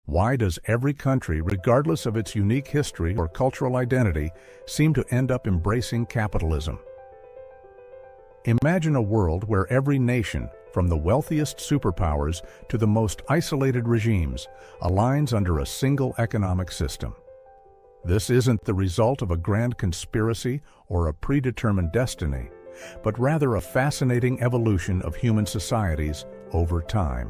Why does every country, regardless of its unique history or cultural identity, seem to end up embracing capitalism? Imagine a world where every nation, from the wealthiest superpowers to the most isolated regimes, aligns under a single economic system. This isn't the result of a grand conspiracy or a predetermined destiny, but rather a fascinating evolution of human societies over time.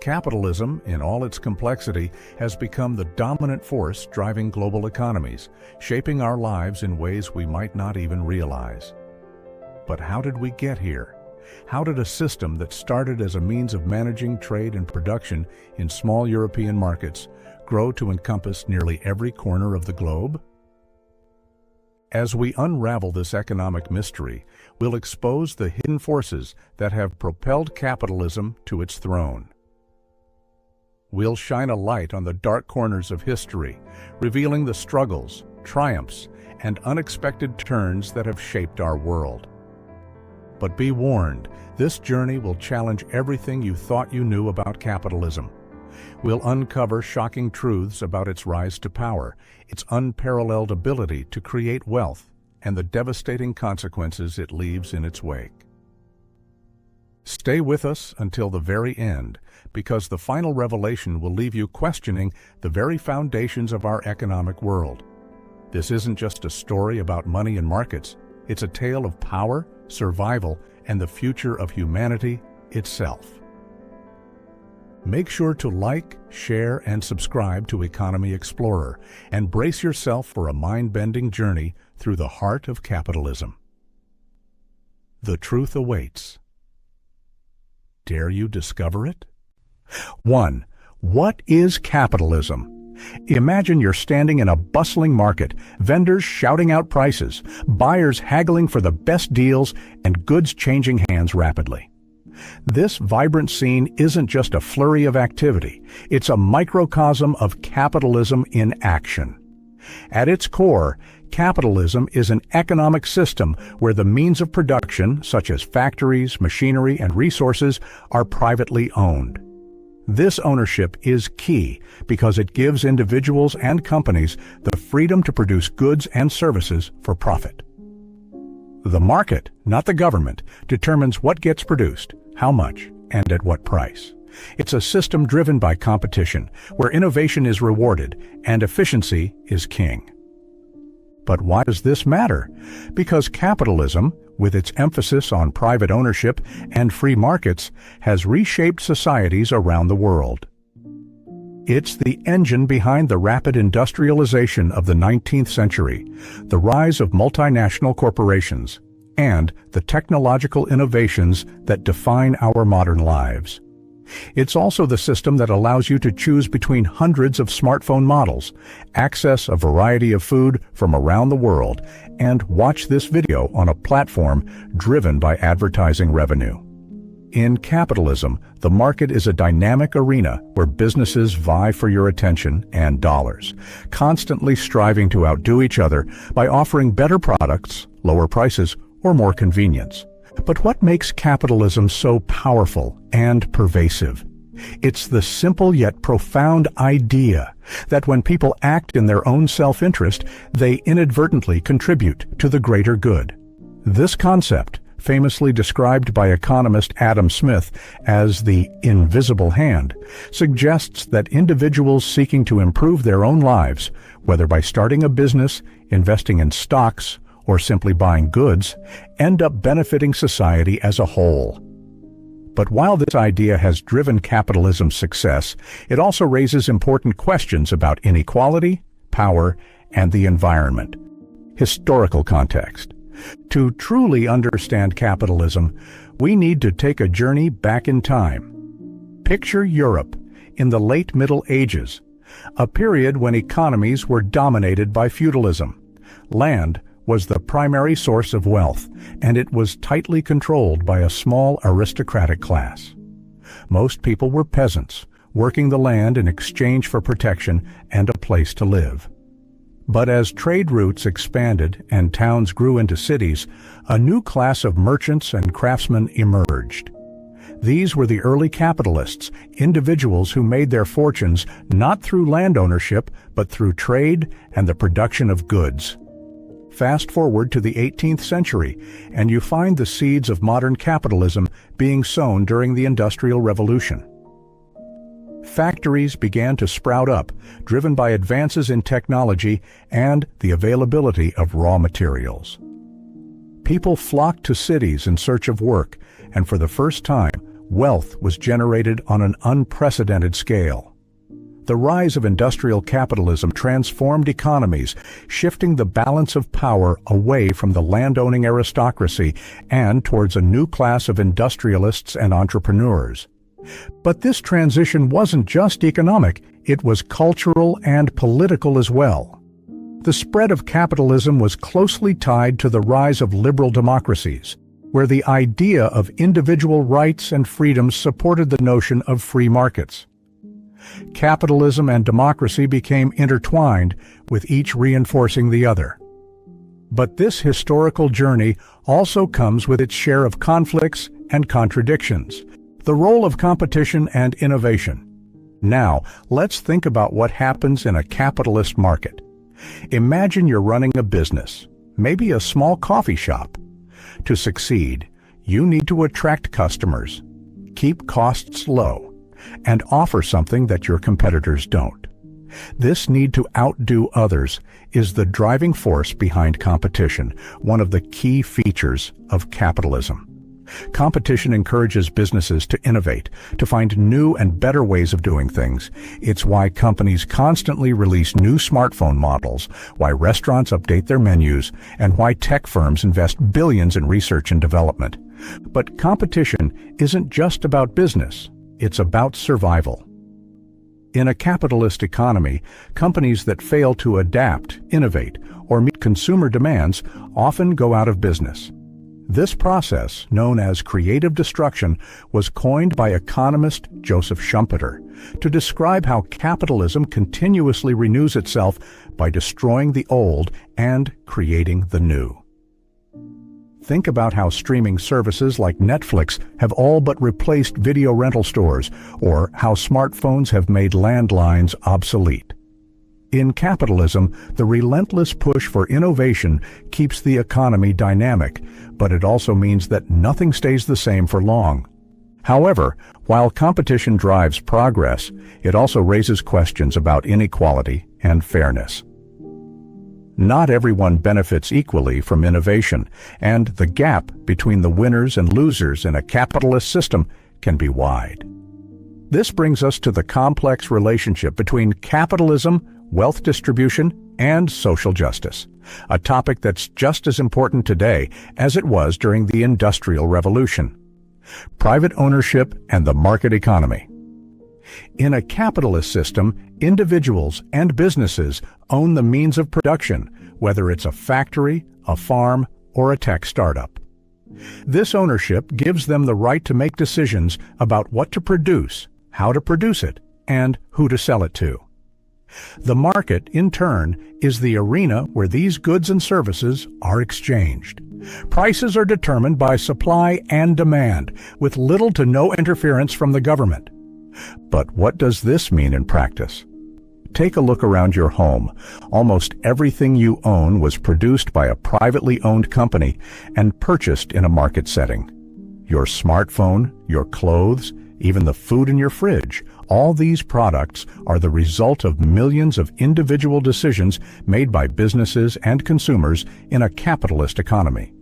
Capitalism, in all its complexity, has become the dominant force driving global economies, shaping our lives in ways we might not even realize. But how did we get here? How did a system that started as a means of managing trade and production in small European markets grow to encompass nearly every corner of the globe? As we unravel this economic mystery, we'll expose the hidden forces that have propelled capitalism to its throne. We'll shine a light on the dark corners of history, revealing the struggles, triumphs, and unexpected turns that have shaped our world. But be warned, this journey will challenge everything you thought you knew about capitalism. We'll uncover shocking truths about its rise to power, its unparalleled ability to create wealth, and the devastating consequences it leaves in its wake. Stay with us until the very end, because the final revelation will leave you questioning the very foundations of our economic world. This isn't just a story about money and markets. It's a tale of power, survival, and the future of humanity itself. Make sure to like, share, and subscribe to Economy Explorer, and brace yourself for a mind-bending journey through the heart of capitalism. The truth awaits. Dare you discover it? 1. What is capitalism? Imagine you're standing in a bustling market, vendors shouting out prices, buyers haggling for the best deals, and goods changing hands rapidly. This vibrant scene isn't just a flurry of activity, it's a microcosm of capitalism in action. At its core, capitalism is an economic system where the means of production, such as factories, machinery, and resources, are privately owned. This ownership is key because it gives individuals and companies the freedom to produce goods and services for profit. The market, not the government, determines what gets produced, how much, and at what price. It's a system driven by competition, where innovation is rewarded and efficiency is king. But why does this matter? Because capitalism, with its emphasis on private ownership and free markets, has reshaped societies around the world. It's the engine behind the rapid industrialization of the 19th century, the rise of multinational corporations, and the technological innovations that define our modern lives. It's also the system that allows you to choose between hundreds of smartphone models, access a variety of food from around the world, and watch this video on a platform driven by advertising revenue. In capitalism, the market is a dynamic arena where businesses vie for your attention and dollars, constantly striving to outdo each other by offering better products, lower prices, or more convenience. But what makes capitalism so powerful and pervasive? It's the simple yet profound idea that when people act in their own self-interest, they inadvertently contribute to the greater good. This concept, famously described by economist Adam Smith as the invisible hand, suggests that individuals seeking to improve their own lives, whether by starting a business, investing in stocks, or simply buying goods, end up benefiting society as a whole. But while this idea has driven capitalism's success, it also raises important questions about inequality, power, and the environment. Historical context. To truly understand capitalism, we need to take a journey back in time. Picture Europe in the late Middle Ages, a period when economies were dominated by feudalism. Land was the primary source of wealth, and it was tightly controlled by a small aristocratic class. Most people were peasants, working the land in exchange for protection and a place to live. But as trade routes expanded and towns grew into cities, a new class of merchants and craftsmen emerged. These were the early capitalists, individuals who made their fortunes not through land ownership, but through trade and the production of goods. Fast forward to the 18th century, and you find the seeds of modern capitalism being sown during the Industrial Revolution. Factories began to sprout up, driven by advances in technology and the availability of raw materials. People flocked to cities in search of work, and for the first time, wealth was generated on an unprecedented scale. The rise of industrial capitalism transformed economies, shifting the balance of power away from the landowning aristocracy and towards a new class of industrialists and entrepreneurs. But this transition wasn't just economic, it was cultural and political as well. The spread of capitalism was closely tied to the rise of liberal democracies, where the idea of individual rights and freedoms supported the notion of free markets. Capitalism and democracy became intertwined, with each reinforcing the other. But this historical journey also comes with its share of conflicts and contradictions. The role of competition and innovation. Now, let's think about what happens in a capitalist market. Imagine you're running a business, maybe a small coffee shop. To succeed, you need to attract customers, keep costs low, and offer something that your competitors don't. This need to outdo others is the driving force behind competition, one of the key features of capitalism. Competition encourages businesses to innovate, to find new and better ways of doing things. It's why companies constantly release new smartphone models, why restaurants update their menus, and why tech firms invest billions in research and development. But competition isn't just about business. It's about survival. In a capitalist economy, companies that fail to adapt, innovate, or meet consumer demands often go out of business. This process, known as creative destruction, was coined by economist Joseph Schumpeter to describe how capitalism continuously renews itself by destroying the old and creating the new. Think about how streaming services like Netflix have all but replaced video rental stores, or how smartphones have made landlines obsolete. In capitalism, the relentless push for innovation keeps the economy dynamic, but it also means that nothing stays the same for long. However, while competition drives progress, it also raises questions about inequality and fairness. Not everyone benefits equally from innovation, and the gap between the winners and losers in a capitalist system can be wide. This brings us to the complex relationship between capitalism, wealth distribution, and social justice, a topic that's just as important today as it was during the Industrial Revolution. Private ownership and the market economy. In a capitalist system, individuals and businesses own the means of production, whether it's a factory, a farm, or a tech startup. This ownership gives them the right to make decisions about what to produce, how to produce it, and who to sell it to. The market, in turn, is the arena where these goods and services are exchanged. Prices are determined by supply and demand, with little to no interference from the government. But what does this mean in practice? Take a look around your home. Almost everything you own was produced by a privately owned company and purchased in a market setting. Your smartphone, your clothes, even the food in your fridge, all these products are the result of millions of individual decisions made by businesses and consumers in a capitalist economy.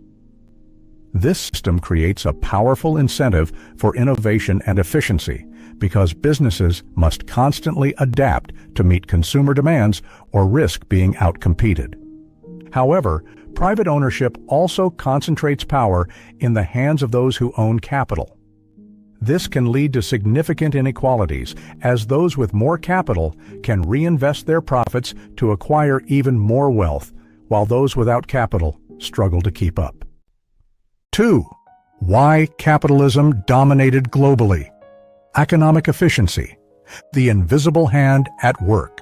This system creates a powerful incentive for innovation and efficiency because businesses must constantly adapt to meet consumer demands or risk being outcompeted. However, private ownership also concentrates power in the hands of those who own capital. This can lead to significant inequalities, as those with more capital can reinvest their profits to acquire even more wealth, while those without capital struggle to keep up. 2. Why capitalism dominated globally. Economic efficiency. The invisible hand at work.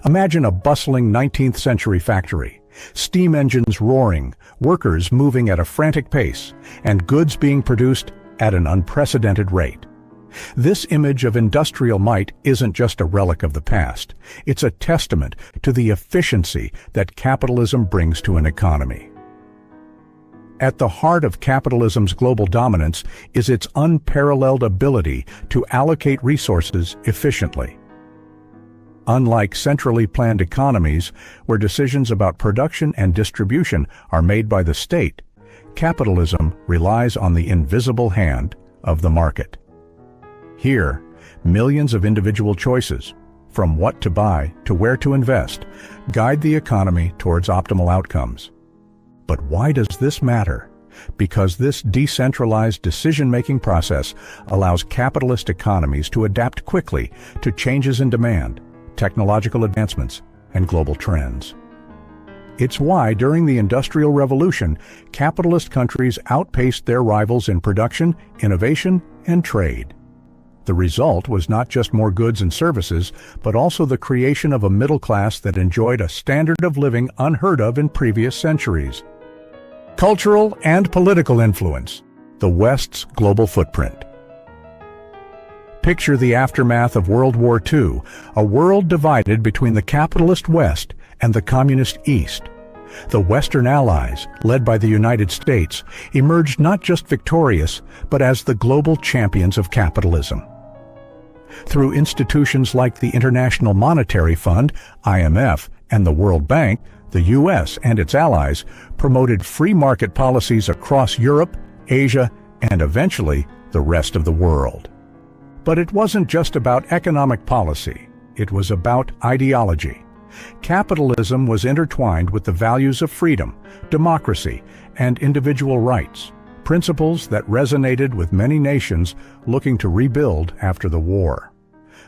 Imagine a bustling 19th century factory, steam engines roaring, workers moving at a frantic pace, and goods being produced at an unprecedented rate. This image of industrial might isn't just a relic of the past. It's a testament to the efficiency that capitalism brings to an economy. At the heart of capitalism's global dominance is its unparalleled ability to allocate resources efficiently. Unlike centrally planned economies, where decisions about production and distribution are made by the state, capitalism relies on the invisible hand of the market. Here, millions of individual choices, from what to buy to where to invest, guide the economy towards optimal outcomes. But why does this matter? Because this decentralized decision-making process allows capitalist economies to adapt quickly to changes in demand, technological advancements, and global trends. It's why, during the Industrial Revolution, capitalist countries outpaced their rivals in production, innovation, and trade. The result was not just more goods and services, but also the creation of a middle class that enjoyed a standard of living unheard of in previous centuries. Cultural and political influence, the West's global footprint. Picture the aftermath of World War II, a world divided between the capitalist West and the communist East. The Western Allies, led by the United States, emerged not just victorious, but as the global champions of capitalism. Through institutions like the International Monetary Fund, IMF, and the World Bank, the U.S. and its allies promoted free market policies across Europe, Asia, and eventually the rest of the world. But it wasn't just about economic policy. It was about ideology. Capitalism was intertwined with the values of freedom, democracy, and individual rights, principles that resonated with many nations looking to rebuild after the war.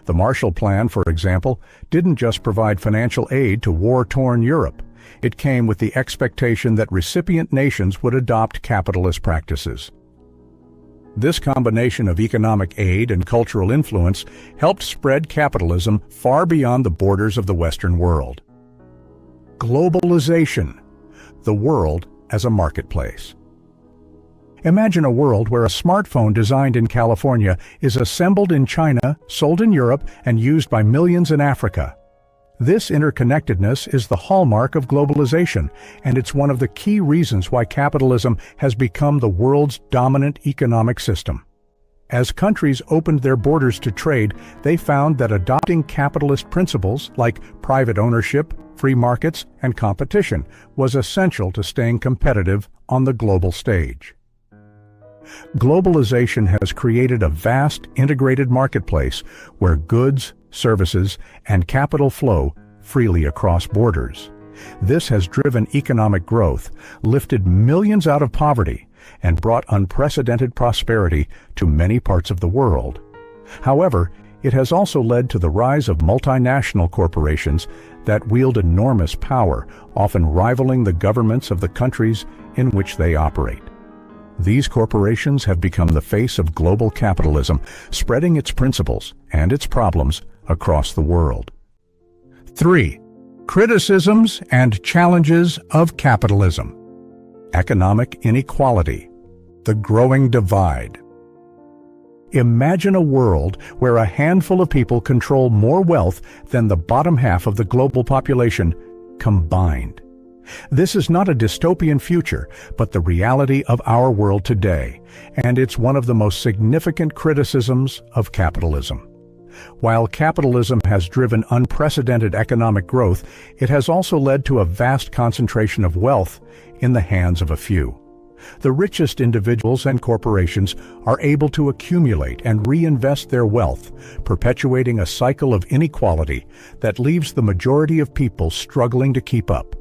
The Marshall Plan, for example, didn't just provide financial aid to war-torn Europe. It came with the expectation that recipient nations would adopt capitalist practices. This combination of economic aid and cultural influence helped spread capitalism far beyond the borders of the Western world. Globalization, the world as a marketplace. Imagine a world where a smartphone designed in California is assembled in China, sold in Europe, and used by millions in Africa. This interconnectedness is the hallmark of globalization, and it's one of the key reasons why capitalism has become the world's dominant economic system. As countries opened their borders to trade, they found that adopting capitalist principles like private ownership, free markets, and competition was essential to staying competitive on the global stage. Globalization has created a vast integrated marketplace where goods, services, and capital flow freely across borders. This has driven economic growth, lifted millions out of poverty, and brought unprecedented prosperity to many parts of the world. However, it has also led to the rise of multinational corporations that wield enormous power, often rivaling the governments of the countries in which they operate. These corporations have become the face of global capitalism, spreading its principles and its problems across the world. 3. Criticisms and challenges of capitalism. Economic inequality. The growing divide. Imagine a world where a handful of people control more wealth than the bottom half of the global population combined. This is not a dystopian future, but the reality of our world today, and it's one of the most significant criticisms of capitalism. While capitalism has driven unprecedented economic growth, it has also led to a vast concentration of wealth in the hands of a few. The richest individuals and corporations are able to accumulate and reinvest their wealth, perpetuating a cycle of inequality that leaves the majority of people struggling to keep up.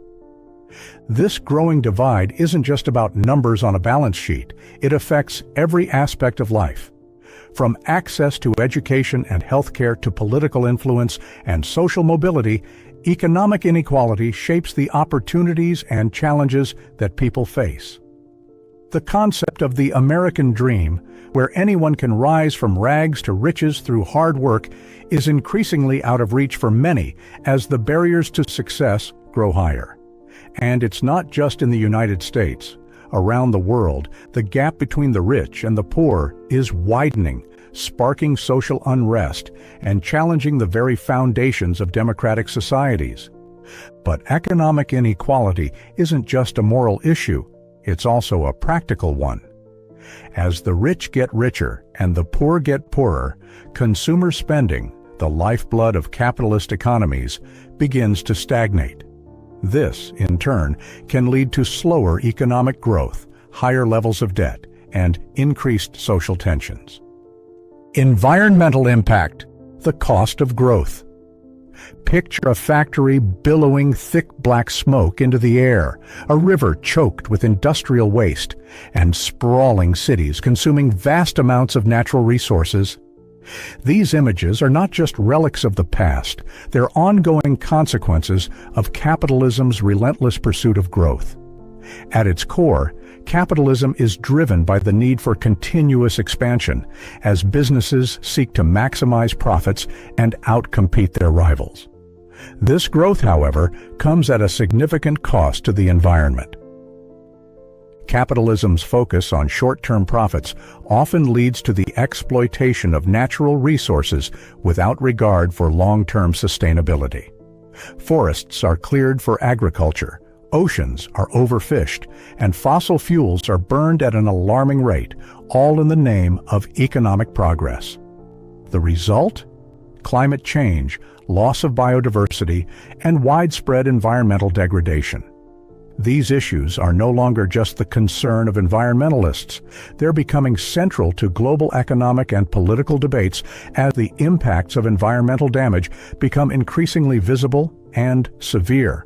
This growing divide isn't just about numbers on a balance sheet. It affects every aspect of life. From access to education and healthcare to political influence and social mobility, economic inequality shapes the opportunities and challenges that people face. The concept of the American dream, where anyone can rise from rags to riches through hard work, is increasingly out of reach for many as the barriers to success grow higher. And it's not just in the United States. Around the world, the gap between the rich and the poor is widening, sparking social unrest and challenging the very foundations of democratic societies. But economic inequality isn't just a moral issue, it's also a practical one. As the rich get richer and the poor get poorer, consumer spending, the lifeblood of capitalist economies, begins to stagnate. This, in turn, can lead to slower economic growth, higher levels of debt, and increased social tensions. Environmental impact, the cost of growth. Picture a factory billowing thick black smoke into the air, a river choked with industrial waste, and sprawling cities consuming vast amounts of natural resources. These images are not just relics of the past, they're ongoing consequences of capitalism's relentless pursuit of growth. At its core, capitalism is driven by the need for continuous expansion as businesses seek to maximize profits and outcompete their rivals. This growth, however, comes at a significant cost to the environment. Capitalism's focus on short-term profits often leads to the exploitation of natural resources without regard for long-term sustainability. Forests are cleared for agriculture, oceans are overfished, and fossil fuels are burned at an alarming rate, all in the name of economic progress. The result? Climate change, loss of biodiversity, and widespread environmental degradation. These issues are no longer just the concern of environmentalists. They're becoming central to global economic and political debates as the impacts of environmental damage become increasingly visible and severe.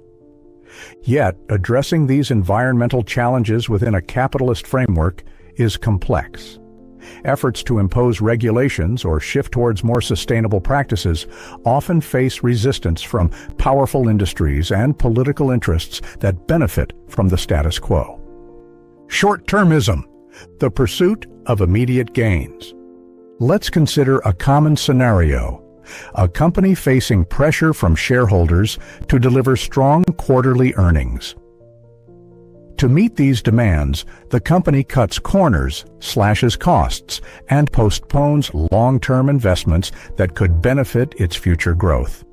Yet, addressing these environmental challenges within a capitalist framework is complex. Efforts to impose regulations or shift towards more sustainable practices often face resistance from powerful industries and political interests that benefit from the status quo. Short-termism, the pursuit of immediate gains. Let's consider a common scenario. A company facing pressure from shareholders to deliver strong quarterly earnings. To meet these demands, the company cuts corners, slashes costs, and postpones long-term investments that could benefit its future growth.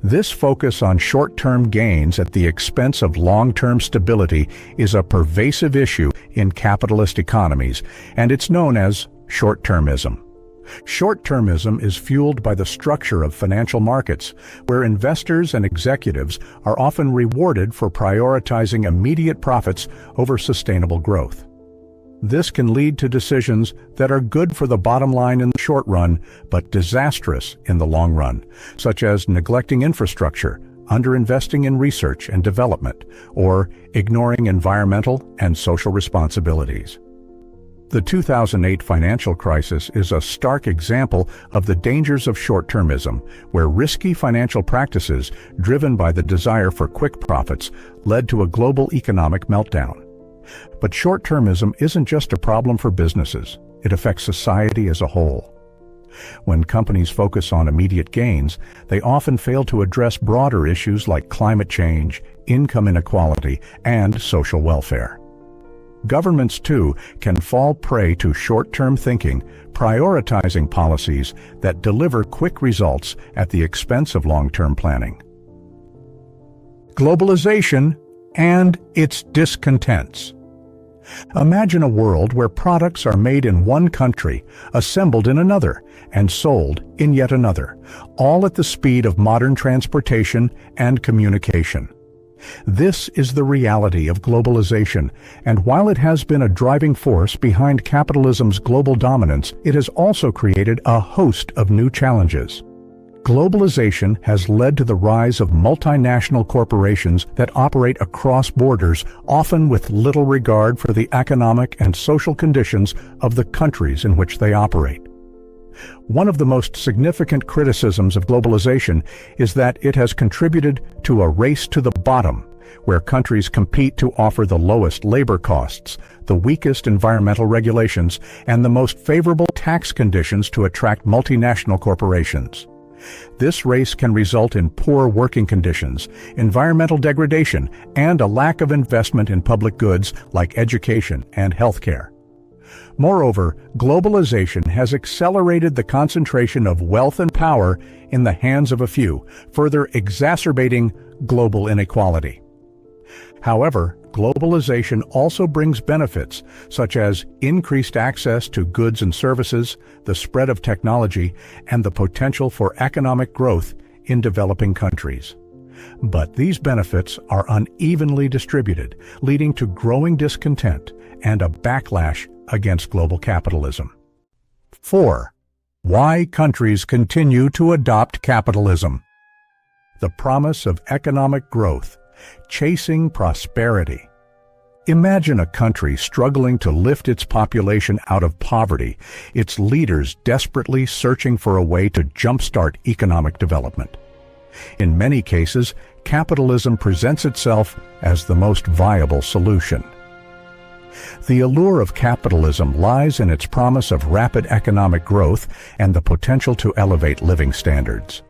This focus on short-term gains at the expense of long-term stability is a pervasive issue in capitalist economies, and it's known as short-termism. Short-termism is fueled by the structure of financial markets, where investors and executives are often rewarded for prioritizing immediate profits over sustainable growth. This can lead to decisions that are good for the bottom line in the short run, but disastrous in the long run, such as neglecting infrastructure, underinvesting in research and development, or ignoring environmental and social responsibilities. The 2008 financial crisis is a stark example of the dangers of short-termism, where risky financial practices, driven by the desire for quick profits, led to a global economic meltdown. But short-termism isn't just a problem for businesses, it affects society as a whole. When companies focus on immediate gains, they often fail to address broader issues like climate change, income inequality, and social welfare. Governments, too, can fall prey to short-term thinking, prioritizing policies that deliver quick results at the expense of long-term planning. Globalization and its discontents. Imagine a world where products are made in one country, assembled in another, and sold in yet another, all at the speed of modern transportation and communication. This is the reality of globalization, and while it has been a driving force behind capitalism's global dominance, it has also created a host of new challenges. Globalization has led to the rise of multinational corporations that operate across borders, often with little regard for the economic and social conditions of the countries in which they operate. One of the most significant criticisms of globalization is that it has contributed to a race to the bottom, where countries compete to offer the lowest labor costs, the weakest environmental regulations, and the most favorable tax conditions to attract multinational corporations. This race can result in poor working conditions, environmental degradation, and a lack of investment in public goods like education and healthcare. Moreover, globalization has accelerated the concentration of wealth and power in the hands of a few, further exacerbating global inequality. However, globalization also brings benefits such as increased access to goods and services, the spread of technology, and the potential for economic growth in developing countries. But these benefits are unevenly distributed, leading to growing discontent and a backlash against global capitalism. 4. Why countries continue to adopt capitalism. The promise of economic growth, chasing prosperity. Imagine a country struggling to lift its population out of poverty, its leaders desperately searching for a way to jumpstart economic development. In many cases, capitalism presents itself as the most viable solution. The allure of capitalism lies in its promise of rapid economic growth and the potential to elevate living standards.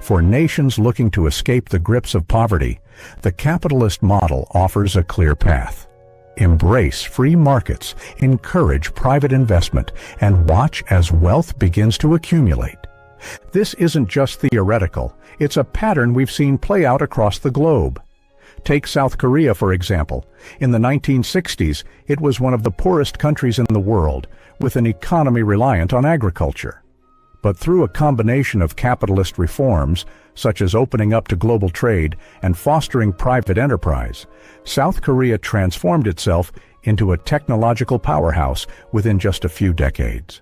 For nations looking to escape the grips of poverty, the capitalist model offers a clear path. Embrace free markets, encourage private investment, and watch as wealth begins to accumulate. This isn't just theoretical, it's a pattern we've seen play out across the globe. Take South Korea, for example. In the 1960s, it was one of the poorest countries in the world, with an economy reliant on agriculture. But through a combination of capitalist reforms, such as opening up to global trade and fostering private enterprise, South Korea transformed itself into a technological powerhouse within just a few decades.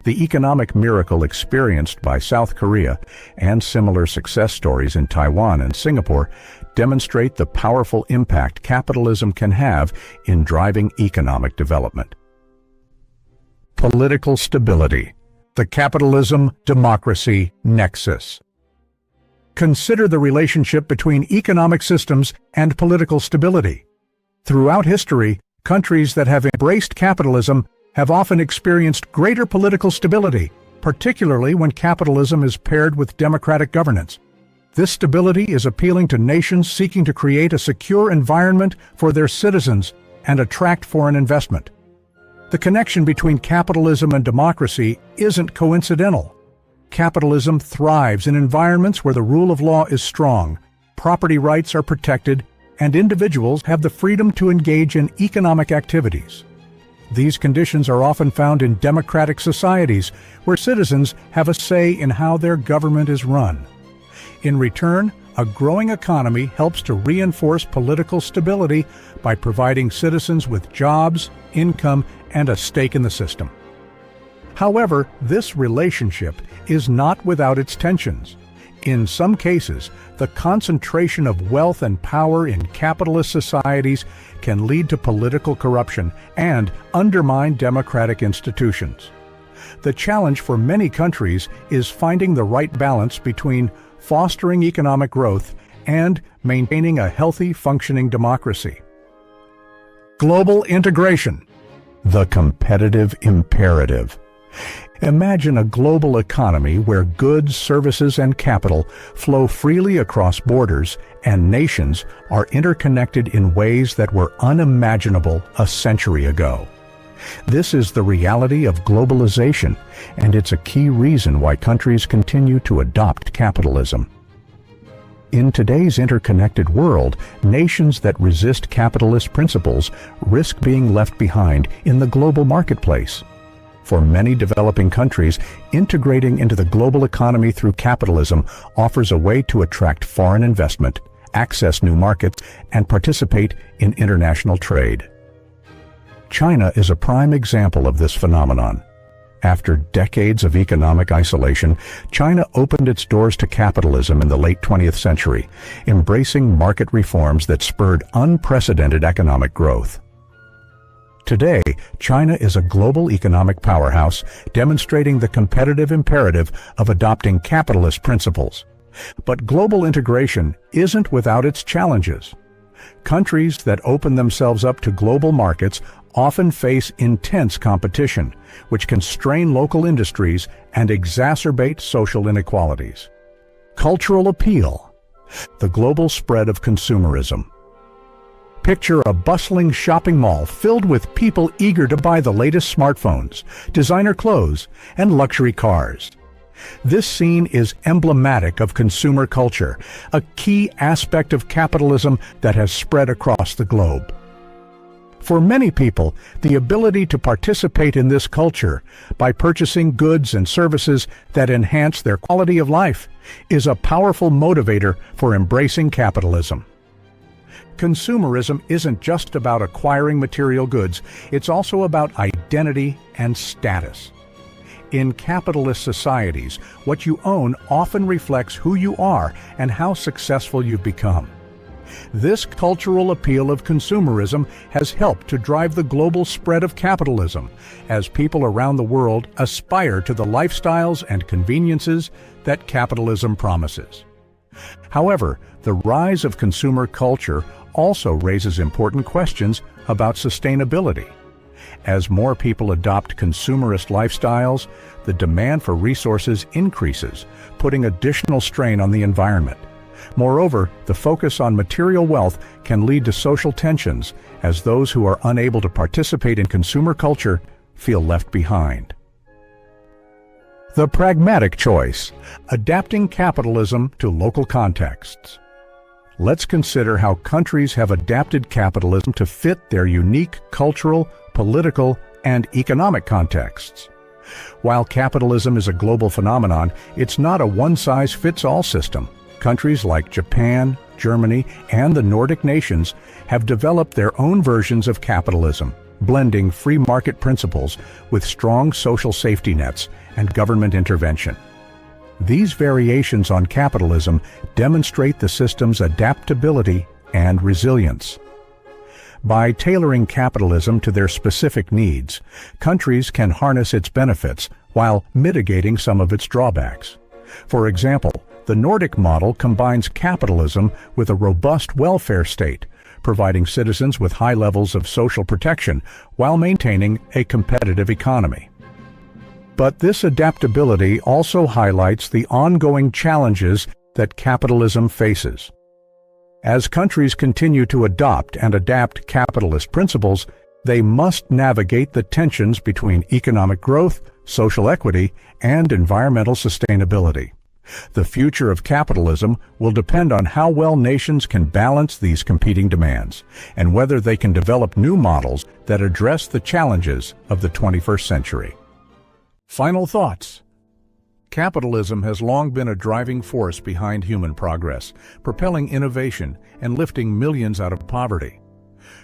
The economic miracle experienced by South Korea and similar success stories in Taiwan and Singapore demonstrate the powerful impact capitalism can have in driving economic development. Political stability. The capitalism-democracy nexus. Consider the relationship between economic systems and political stability. Throughout history, countries that have embraced capitalism have often experienced greater political stability, particularly when capitalism is paired with democratic governance. This stability is appealing to nations seeking to create a secure environment for their citizens and attract foreign investment. The connection between capitalism and democracy isn't coincidental. Capitalism thrives in environments where the rule of law is strong, property rights are protected, and individuals have the freedom to engage in economic activities. These conditions are often found in democratic societies where citizens have a say in how their government is run. In return, a growing economy helps to reinforce political stability by providing citizens with jobs, income, and a stake in the system. However, this relationship is not without its tensions. In some cases, the concentration of wealth and power in capitalist societies can lead to political corruption and undermine democratic institutions. The challenge for many countries is finding the right balance between fostering economic growth and maintaining a healthy, functioning democracy. Global integration. The competitive imperative. Imagine a global economy where goods, services, and capital flow freely across borders and nations are interconnected in ways that were unimaginable a century ago. This is the reality of globalization, and it's a key reason why countries continue to adopt capitalism. In today's interconnected world, nations that resist capitalist principles risk being left behind in the global marketplace. For many developing countries, integrating into the global economy through capitalism offers a way to attract foreign investment, access new markets, and participate in international trade. China is a prime example of this phenomenon. After decades of economic isolation, China opened its doors to capitalism in the late 20th century, embracing market reforms that spurred unprecedented economic growth. Today, China is a global economic powerhouse, demonstrating the competitive imperative of adopting capitalist principles. But global integration isn't without its challenges. Countries that open themselves up to global markets often face intense competition, which can strain local industries and exacerbate social inequalities. Cultural appeal. The global spread of consumerism. Picture a bustling shopping mall filled with people eager to buy the latest smartphones, designer clothes, and luxury cars. This scene is emblematic of consumer culture, a key aspect of capitalism that has spread across the globe. For many people, the ability to participate in this culture by purchasing goods and services that enhance their quality of life is a powerful motivator for embracing capitalism. Consumerism isn't just about acquiring material goods, it's also about identity and status. In capitalist societies, what you own often reflects who you are and how successful you've become. This cultural appeal of consumerism has helped to drive the global spread of capitalism, as people around the world aspire to the lifestyles and conveniences that capitalism promises. However, the rise of consumer culture also raises important questions about sustainability. As more people adopt consumerist lifestyles, the demand for resources increases, putting additional strain on the environment. Moreover, the focus on material wealth can lead to social tensions, as those who are unable to participate in consumer culture feel left behind. The pragmatic choice, adapting capitalism to local contexts. Let's consider how countries have adapted capitalism to fit their unique cultural, political, and economic contexts. While capitalism is a global phenomenon, it's not a one-size-fits-all system. Countries like Japan, Germany, and the Nordic nations have developed their own versions of capitalism, blending free market principles with strong social safety nets and government intervention. These variations on capitalism demonstrate the system's adaptability and resilience. By tailoring capitalism to their specific needs, countries can harness its benefits while mitigating some of its drawbacks. For example, the Nordic model combines capitalism with a robust welfare state, providing citizens with high levels of social protection while maintaining a competitive economy. But this adaptability also highlights the ongoing challenges that capitalism faces. As countries continue to adopt and adapt capitalist principles, they must navigate the tensions between economic growth, social equity, and environmental sustainability. The future of capitalism will depend on how well nations can balance these competing demands, and whether they can develop new models that address the challenges of the 21st century. Final thoughts. Capitalism has long been a driving force behind human progress, propelling innovation and lifting millions out of poverty.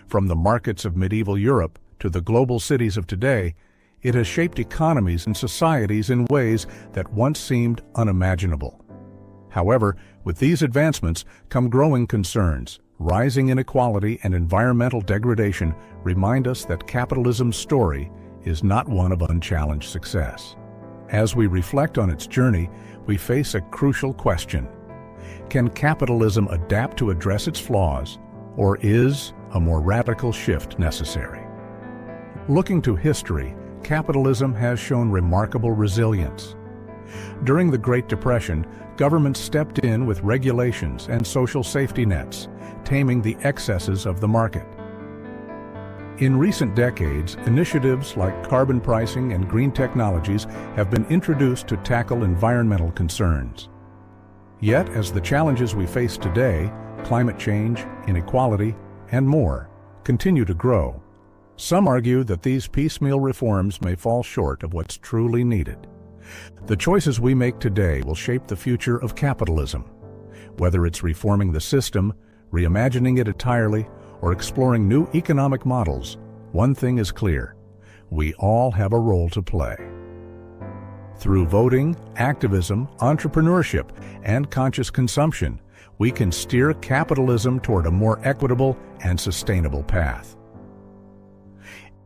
From the markets of medieval Europe to the global cities of today, it has shaped economies and societies in ways that once seemed unimaginable. However, with these advancements come growing concerns. Rising inequality and environmental degradation remind us that capitalism's story is not one of unchallenged success. As we reflect on its journey, we face a crucial question. Can capitalism adapt to address its flaws, or is a more radical shift necessary? Looking to history, capitalism has shown remarkable resilience. During the Great Depression, governments stepped in with regulations and social safety nets, taming the excesses of the market. In recent decades, initiatives like carbon pricing and green technologies have been introduced to tackle environmental concerns. Yet, as the challenges we face today, climate change, inequality, and more, continue to grow, some argue that these piecemeal reforms may fall short of what's truly needed. The choices we make today will shape the future of capitalism. Whether it's reforming the system, reimagining it entirely, or exploring new economic models, one thing is clear: we all have a role to play. Through voting, activism, entrepreneurship, and conscious consumption, we can steer capitalism toward a more equitable and sustainable path.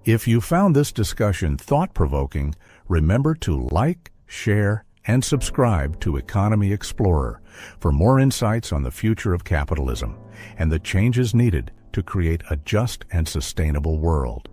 If you found this discussion thought-provoking, remember to like, share, and subscribe to Economy Explorer for more insights on the future of capitalism and the changes needed to create a just and sustainable world.